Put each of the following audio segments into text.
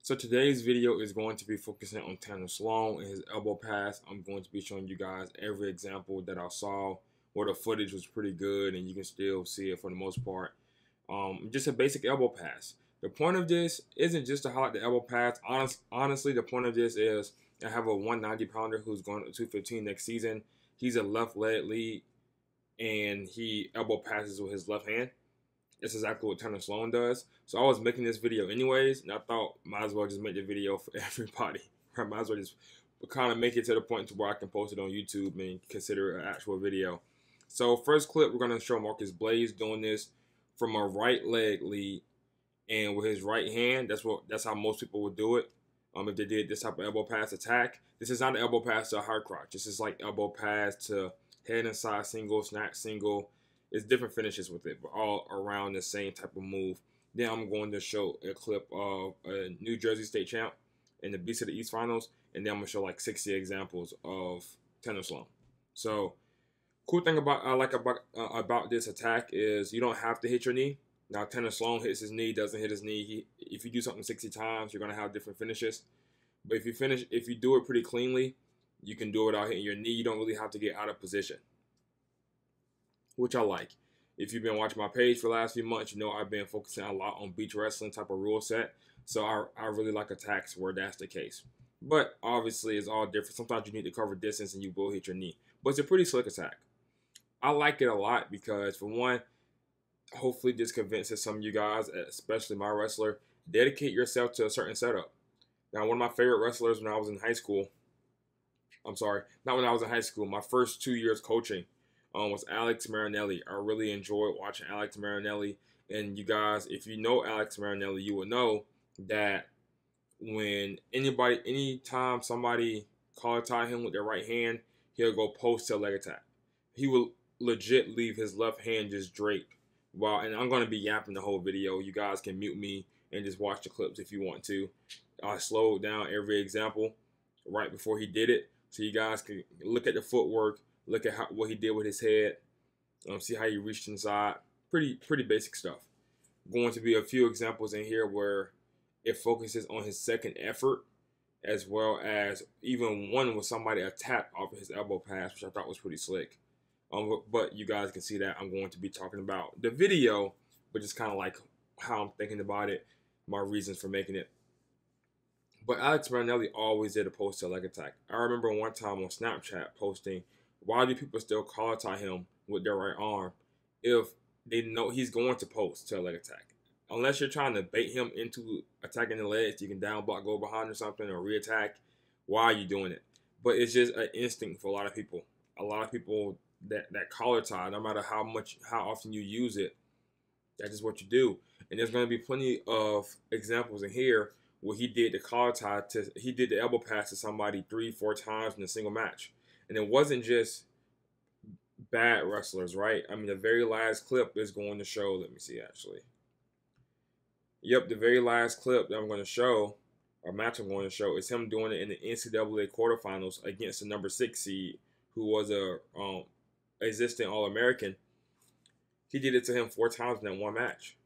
So today's video is going to be focusing on Tanner Sloan and his elbow pass. I'm going to be showing you guys every example that I saw where the footage was pretty good and you can still see it for the most part. Just a basic elbow pass. The point of this isn't just to highlight the elbow pass. Honestly, the point of this is I have a 190 pounder who's going to 215 next season. He's a left leg lead and he elbow passes with his left hand. That's exactly what Tanner Sloan does. So I was making this video anyways, and I thought might as well just make the video for everybody. I might as well just kind of make it to the point to where I can post it on YouTube and consider it an actual video. So first clip, we're going to show Marcus Blaze doing this from a right leg lead and with his right hand. That's how most people would do it. If they did this type of elbow pass attack. This is not an elbow pass to a high crotch. This is like elbow pass to head and side single, snatch single. It's different finishes with it, but all around the same type of move. Then I'm going to show a clip of a New Jersey State champ in the Beast of the East Finals, and then I'm going to show like 60 examples of Tanner Sloan. So, cool thing I like about this attack is you don't have to hit your knee. Now, Tanner Sloan hits his knee, doesn't hit his knee. If you do something 60 times, you're going to have different finishes. But if you do it pretty cleanly, you can do it without hitting your knee. You don't really have to get out of position, which I like. If you've been watching my page for the last few months, you know I've been focusing a lot on beach wrestling type of rule set. So I really like attacks where that's the case. But obviously it's all different. Sometimes you need to cover distance and you will hit your knee. But it's a pretty slick attack. I like it a lot because, for one, hopefully this convinces some of you guys, especially my wrestler, dedicate yourself to a certain setup. Now, one of my favorite wrestlers when I was in high school, I'm sorry, not when I was in high school, my first 2 years coaching, was Alex Marinelli. I really enjoyed watching Alex Marinelli. And you guys, if you know Alex Marinelli, you will know that anytime somebody collar tie him with their right hand, he'll go post to a leg attack. He will legit leave his left hand just draped. And I'm going to be yapping the whole video. You guys can mute me and just watch the clips if you want to. I slowed down every example right before he did it, so you guys can look at the footwork, look at what he did with his head, see how he reached inside. Pretty basic stuff. Going to be a few examples in here where it focuses on his second effort, as well as even one with somebody a tap off of his elbow pass, which I thought was pretty slick. But you guys can see that I'm going to be talking about the video, but just kind of like how I'm thinking about it, my reasons for making it. But Alex Marinelli always did a post to leg attack. I remember one time on Snapchat posting, why do people still collar tie him with their right arm if they know he's going to post to a leg attack? Unless you're trying to bait him into attacking the legs, you can down block, go behind or something, or re-attack. Why are you doing it? But it's just an instinct for a lot of people. A lot of people that collar tie, no matter how often you use it, that's just what you do. And there's going to be plenty of examples in here where he did the collar tie he did the elbow pass to somebody 3-4 times in a single match. And it wasn't just bad wrestlers, right? I mean, the very last clip is going to show, let me see actually. Yep, the very last clip that I'm going to show, or match I'm going to show, is him doing it in the NCAA quarterfinals against the number 6 seed, who was a existing All-American. He did it to him 4 times in that one match.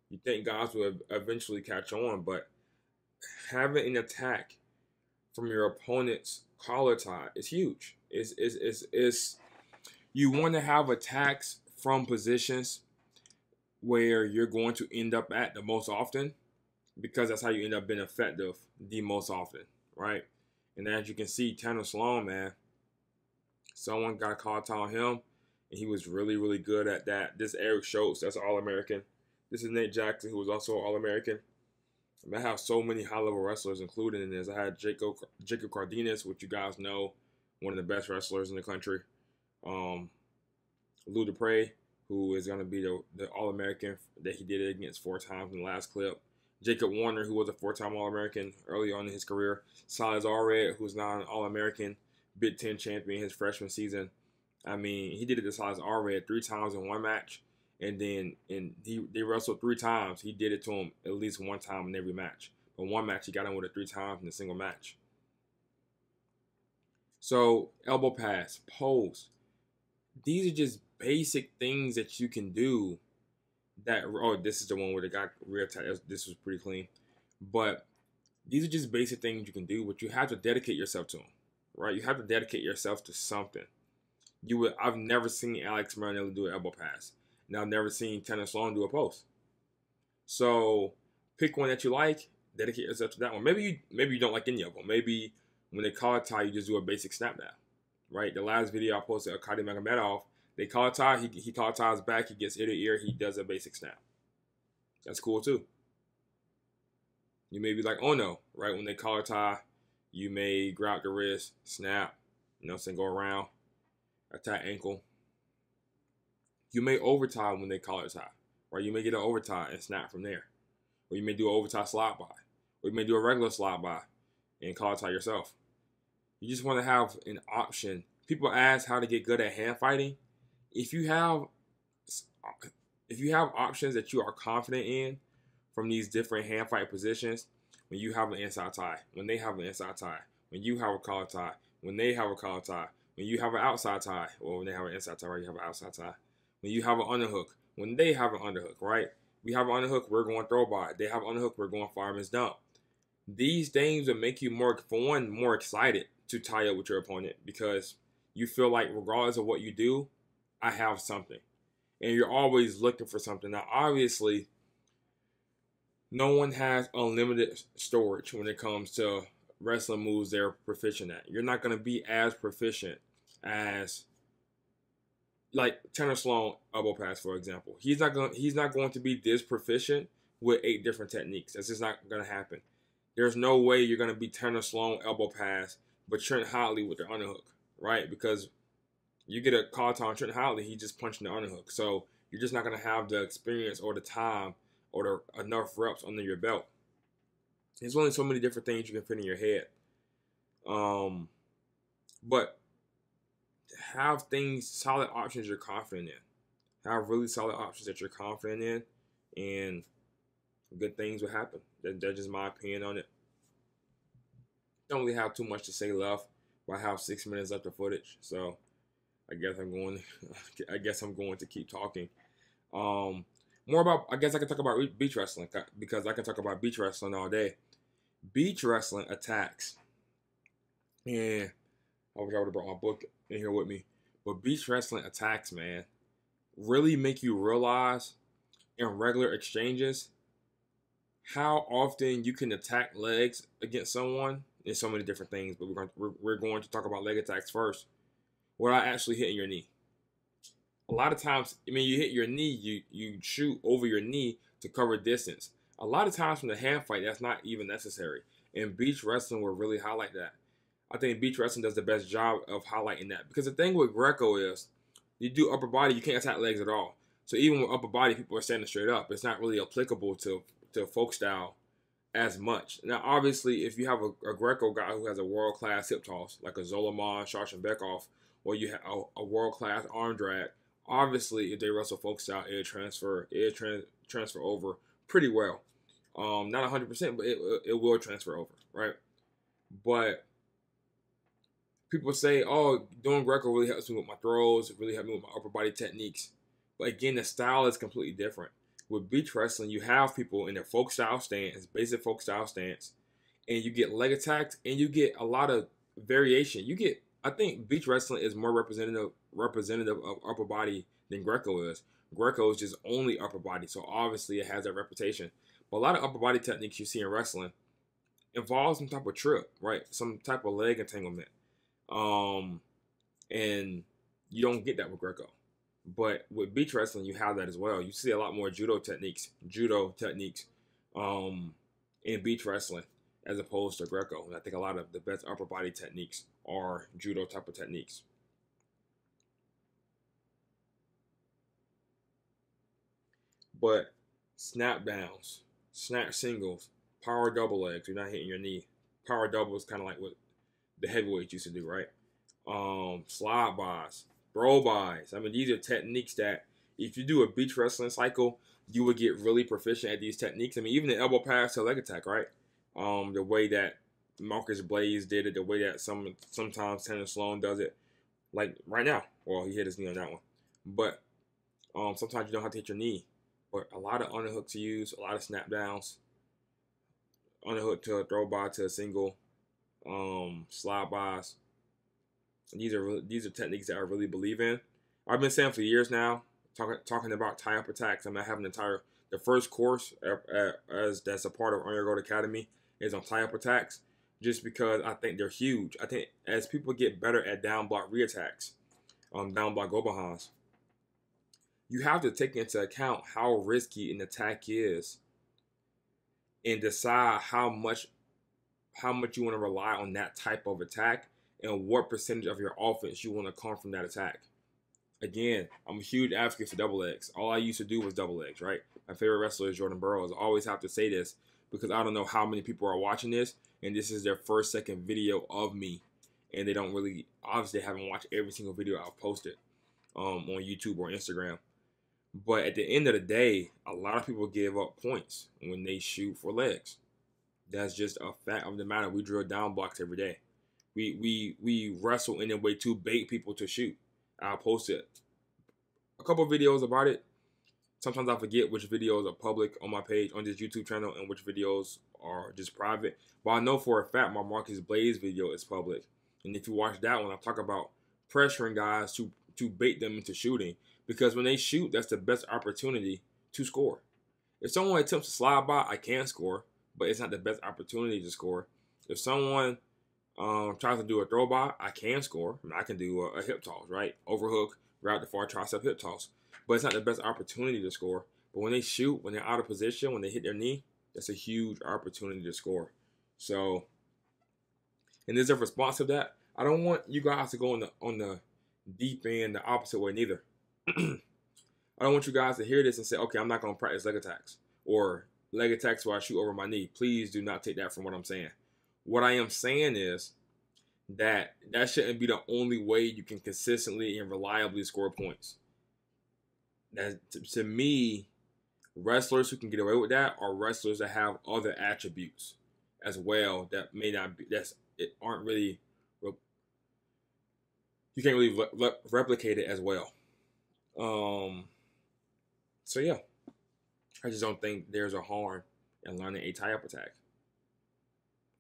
You think guys would eventually catch on, but having an attack from your opponent's collar tie is huge. You want to have attacks from positions where you're going to end up at the most often, because that's how you end up being effective the most often, right? And as you can see, Tanner Sloan, man, someone got a collar tie on him, and he was really, really good at that. This Eric Schultz, that's an All-American. This is Nate Jackson, who was also an All-American. I have so many high-level wrestlers included in this. I had Jacob Cardenas, which you guys know, one of the best wrestlers in the country. Lou Dupre, who is going to be the All-American that he did it against 4 times in the last clip. Jacob Warner, who was a 4-time All-American early on in his career. Silas Allred, who's now an All-American, Big Ten champion his freshman season. I mean, he did it to Silas Allred 3 times in one match. And then they wrestled 3 times. He did it to him at least 1 time in every match. But one match, he got him with it 3 times in a single match. So, elbow pass, post. These are just basic things that you can do that, oh, this is the one where the guy rear attack. This was pretty clean. But These are just basic things you can do, but you have to dedicate yourself to them, right? You have to dedicate yourself to something. I've never seen Alex Marinelli do an elbow pass, and I've never seen Tanner Sloan do a post. So pick one that you like, dedicate yourself to that one. Maybe you don't like any of them. Maybe when they collar tie, you just do a basic snap down, right? The last video I posted of Arkady Magomedov, they collar tie, he collar ties back, he gets ear to ear, he does a basic snap. That's cool too. You may be like, oh no, right? When they collar tie, you may grab the wrist, snap, you know what I'm saying, go around, attack ankle. You may overtie when they collar tie, right? You may get an overtie and snap from there. Or you may do an overtie slide by. Or you may do a regular slide by and collar tie yourself. You just want to have an option. People ask how to get good at hand fighting. If you have options that you are confident in from these different hand fight positions, when you have an inside tie, when they have an inside tie, when you have a collar tie, when they have a collar tie, when you have an outside tie, or when they have an inside tie, right, you have an outside tie, when you have an underhook, when they have an underhook, right? We have an underhook, we're going throw by. They have an underhook, we're going fireman's dump. These things will make you more excited to tie up with your opponent because you feel like regardless of what you do, I have something. And you're always looking for something. Now, obviously, no one has unlimited storage when it comes to wrestling moves they're proficient at. You're not going to be as proficient as like Tanner Sloan elbow pass, for example. He's not going to be this proficient with 8 different techniques. That's just not going to happen. There's no way you're going to be Tanner Sloan elbow pass, but Trent Hotley with the underhook, right? Because you get a call on Trent Hotley, he just punching the underhook. So you're just not going to have the experience or the time or the enough reps under your belt. There's only so many different things you can fit in your head. But have solid options you're confident in. Have really solid options that you're confident in, and good things will happen. That's just my opinion on it. Don't really have too much to say left, but I have 6 minutes left of footage, so I guess I'm going to keep talking. More about, I guess I can talk about beach wrestling because I can talk about beach wrestling all day. Beach wrestling attacks, and I wish I would have brought my book in here with me. But beach wrestling attacks, man, really make you realize in regular exchanges how often you can attack legs against someone in so many different things. But we're going to talk about leg attacks first, without actually hitting your knee. A lot of times, I mean, you hit your knee, you shoot over your knee to cover distance. A lot of times from the hand fight, that's not even necessary. And beach wrestling will really highlight that. I think beach wrestling does the best job of highlighting that. Because the thing with Greco is, you do upper body, you can't attack legs at all. So even with upper body, people are standing straight up. It's not really applicable to folk style as much. Now, obviously, if you have a Greco guy who has a world-class hip toss, like a Zolomon, Shashin Bekoff, or you have a world-class arm drag, obviously, if they wrestle folk style, it'll transfer over pretty well. Not 100%, but it will transfer over, right? But people say, oh, doing Greco really helps me with my throws, it really helps me with my upper body techniques. But again, the style is completely different. With beach wrestling, you have people in their folk style stance, basic folk style stance, and you get leg attacks, and you get a lot of variation. I think beach wrestling is more representative of upper body than Greco is. Greco is just only upper body, so obviously it has that reputation. But a lot of upper body techniques you see in wrestling involve some type of trip, right? Some type of leg entanglement. And you don't get that with Greco. But with beach wrestling, you have that as well. You see a lot more judo techniques in beach wrestling as opposed to Greco. And I think a lot of the best upper body techniques are judo type of techniques. But snap downs, snap singles, power double legs, you're not hitting your knee. Power double is kind of like what the heavyweights used to do, right? Slide bys, bro bys. I mean, these are techniques that if you do a beach wrestling cycle, you would get really proficient at these techniques. I mean, even the elbow pass to leg attack, right? The way that Marcus Blaze did it, the way that sometimes Tanner Sloan does it, like right now. Well, he hit his knee on that one. But sometimes you don't have to hit your knee. But a lot of underhooks to use, a lot of snap downs. underhook to a throw by to a single, slide bys. These are techniques that I really believe in. I've been saying for years now, talking about tie-up attacks. I'm gonna have the first course as that's a part of On Your Gold Academy is on tie-up attacks, just because I think they're huge. I think as people get better at down block reattacks, down block go behinds, you have to take into account how risky an attack is and decide how much you want to rely on that type of attack and what percentage of your offense you want to come from that attack. Again, I'm a huge advocate for double legs. All I used to do was double legs, right? My favorite wrestler is Jordan Burroughs. I always have to say this because I don't know how many people are watching this, and this is their first, second video of me, and they don't really, obviously, haven't watched every single video I've posted on YouTube or Instagram. But at the end of the day, a lot of people give up points when they shoot for legs. That's just a fact of the matter. We drill down blocks every day. We wrestle in a way to bait people to shoot. I'll post a couple of videos about it. Sometimes I forget which videos are public on my page on this YouTube channel and which videos are just private. But I know for a fact my Marcus Blaze video is public. And if you watch that one, I talk about pressuring guys to bait them into shooting. Because when they shoot, that's the best opportunity to score. If someone attempts to slide by, I can score, but it's not the best opportunity to score. If someone tries to do a throw by, I can score. I can do a hip toss, right? Overhook, route the far tricep hip toss. But it's not the best opportunity to score. But when they shoot, when they're out of position, when they hit their knee, that's a huge opportunity to score. So, and there's a response to that. I don't want you guys to go on the deep end the opposite way neither. I don't want you guys to hear this and say, okay, I'm not going to practice leg attacks or leg attacks where I shoot over my knee. Please do not take that from what I'm saying. What I am saying is that shouldn't be the only way you can consistently and reliably score points. That, to me, wrestlers who can get away with that are wrestlers that have other attributes as well that may not be, aren't really, you can't really replicate it as well. So yeah, I just don't think there's a harm in learning a tie-up attack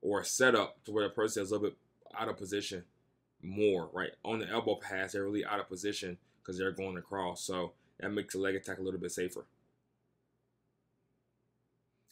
or a setup to where the person is a little bit out of position more, right? On the elbow pass, they're really out of position because they're going across. So that makes the leg attack a little bit safer.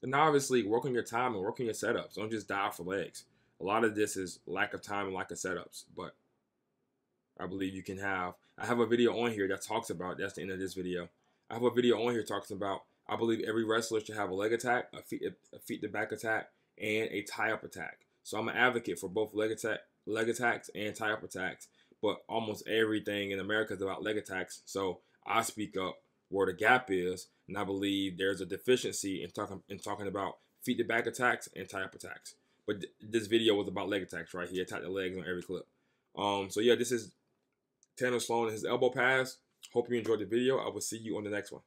And obviously, work on your time and work on your setups. Don't just dive for legs. A lot of this is lack of time and lack of setups, but I believe you can have. I have a video on here that talks about, that's the end of this video. I have a video on here talking about, I believe every wrestler should have a leg attack, a feet to back attack, and a tie-up attack. So I'm an advocate for both leg attacks and tie-up attacks, but almost everything in America is about leg attacks. So I speak up where the gap is, and I believe there's a deficiency in talking about feet to back attacks and tie-up attacks. But this video was about leg attacks, right? He attacked the legs on every clip. So yeah, this is Sloan and his elbow pass. Hope you enjoyed the video. I will see you on the next one.